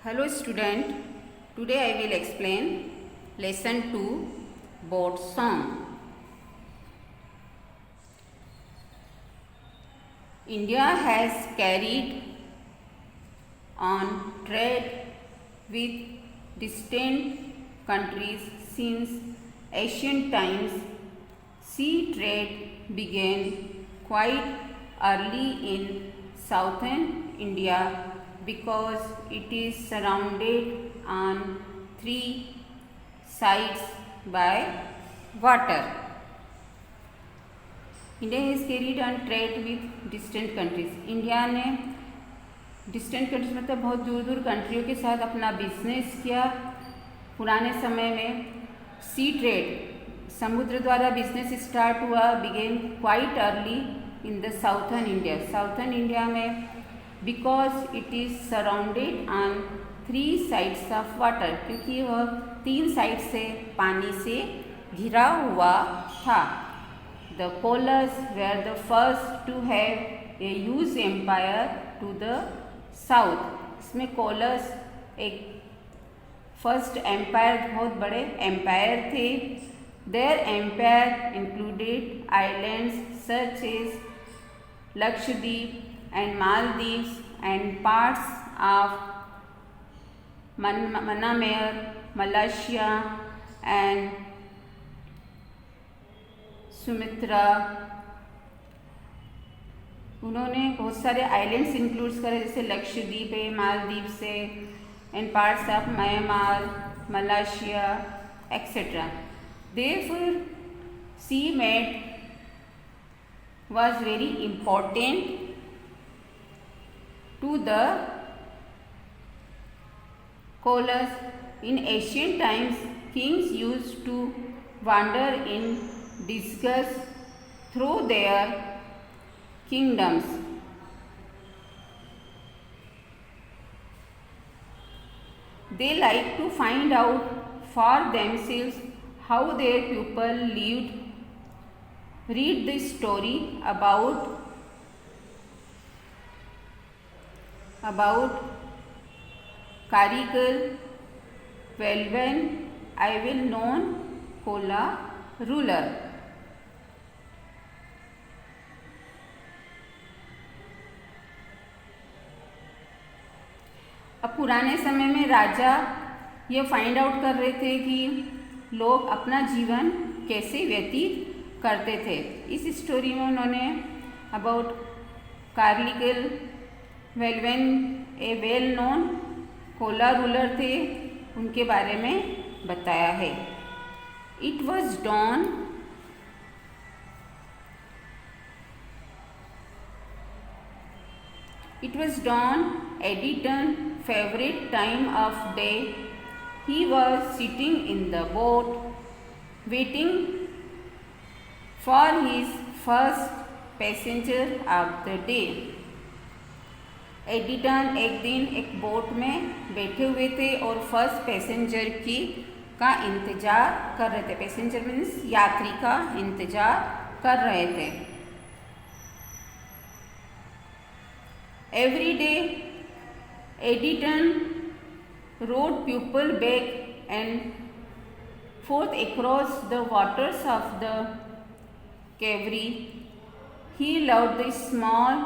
Hello student, today I will explain lesson 2 boat song. India has carried on trade with distant countries since ancient times. Sea trade began quite early in southern India because it is surrounded on three sides by water. India has carried on trade with distant countries. India ने distant countries मतलब बहुत दूर दूर कंट्रियों के साथ अपना business किया. पुराने समय में सी ट्रेड समुद्र द्वारा बिजनेस स्टार्ट हुआ began quite early in the southern India. Southern India में because it is surrounded on three sides of water, क्योंकि वह तीन साइड से पानी से घिरा हुआ था. The Cholas were the first to have a huge empire to the south. इसमें कोलर्स एक फर्स्ट एम्पायर बहुत बड़े एम्पायर थे. Their empire included islands such as Lakshadweep and Maldives and parts of Myanmar, Malaysia and Sumatra. उन्होंने बहुत सारे आइलैंड्स इंक्लूड करे जैसे लक्षद्वीप है, मालदीव से and parts of Myanmar, Malaysia etcetera. Therefore, sea made was very important to the colors. In ancient times, kings used to wander in disguise through their kingdoms. They like to find out for themselves how their people lived. Read the story about Karikar Velvan a well known Chola ruler. अब पुराने समय में राजा ये find out कर रहे थे कि लोग अपना जीवन कैसे व्यतीत करते थे. इस स्टोरी में उन्होंने about Karikal Velvan a well known Chola ruler थे, उनके बारे में बताया है. It was dawn Adithan favourite time of day. He was sitting in the boat waiting for his first passenger of the day. Adithan एक दिन एक बोट में बैठे हुए थे और फर्स्ट पैसेंजर का इंतज़ार कर रहे थे. पैसेंजर मीन्स यात्री का इंतज़ार कर रहे थे. Every day Adithan rowed people back and forth across the waters of the Kaveri. He loved the small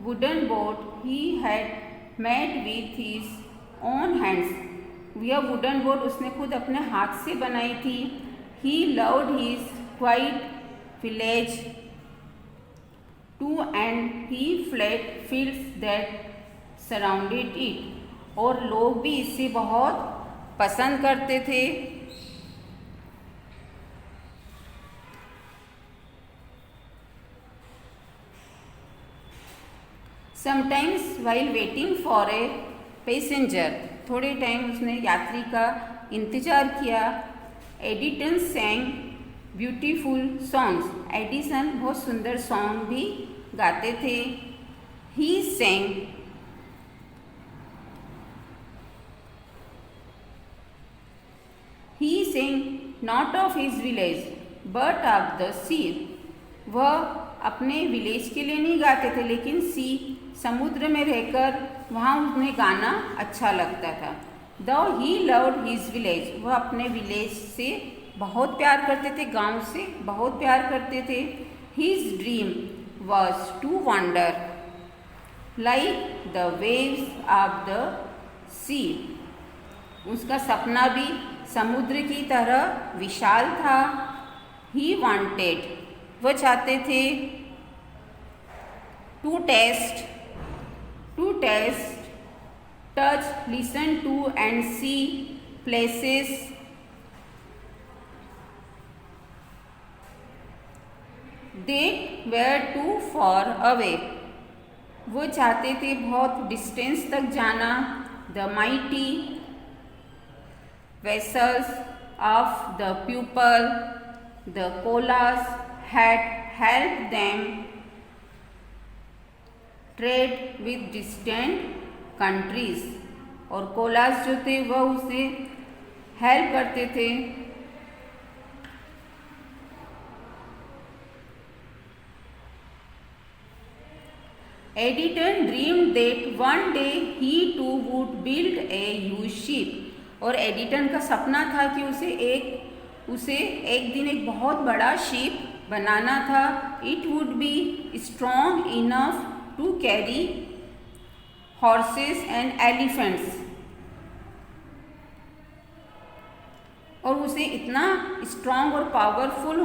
wooden boat he had made with his own hands. यह wooden boat उसने खुद अपने हाथ से बनाई थी. He loved his quiet village too and he fled fields that surrounded it. और लोग भी इसे बहुत पसंद करते थे. Sometimes while waiting for a passenger, थोड़े टाइम उसने यात्री का इंतज़ार किया. Edison sang beautiful songs. Edison बहुत सुंदर सॉन्ग भी गाते थे. He sang not of his village but of the sea. वह अपने विलेज के लिए नहीं गाते थे, लेकिन सी समुद्र में रहकर वहाँ उन्हें गाना अच्छा लगता था। Though he loved his village, वह अपने विलेज से बहुत प्यार करते थे, गांव से बहुत प्यार करते थे। His dream was to wander like the waves of the sea, उसका सपना भी समुद्र की तरह विशाल था। He wanted, वह चाहते थे to taste, touch, listen to and see places that were too far away, वो चाहते थे बहुत डिस्टेंस तक जाना। The mighty vessels of the people, the koalas, had helped them trade with distant countries, और कोलास जो थे वह उसे हेल्प करते थे Adithan dreamed that one day he too would build a huge ship, और एडिटन का सपना था कि उसे एक दिन एक बहुत बड़ा शिप बनाना था। It would be strong enough to carry horses and elephants, और उसे इतना स्ट्रॉन्ग और पावरफुल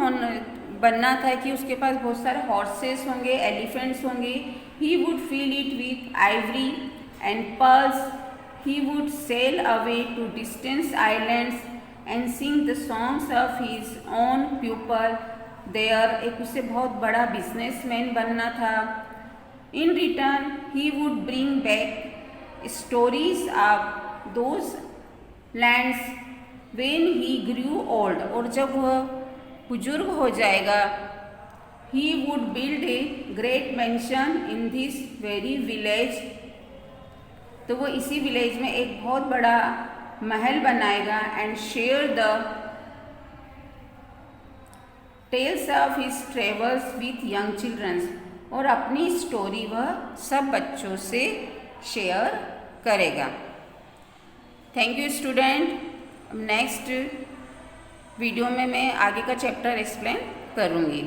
बनना था कि उसके पास बहुत सारे हॉर्सेस होंगे, एलिफेंट्स होंगे। He would fill it with ivory and pearls, he would sail away to distant islands and sing the songs of his own people there, एक उससे बहुत बड़ा बिजनेसमैन बनना था। In return, he would bring back stories of those lands when he grew old, और जब वह बुजुर्ग हो जाएगा, he would build a great mansion in this very village, तो वो इसी विलेज में एक बहुत बड़ा महल बनाएगा। and share the tales of his travels with young children, और अपनी स्टोरी वह सब बच्चों से शेयर करेगा। Thank you student. Next video में मैं आगे का चैप्टर एक्सप्लेन करूँगी।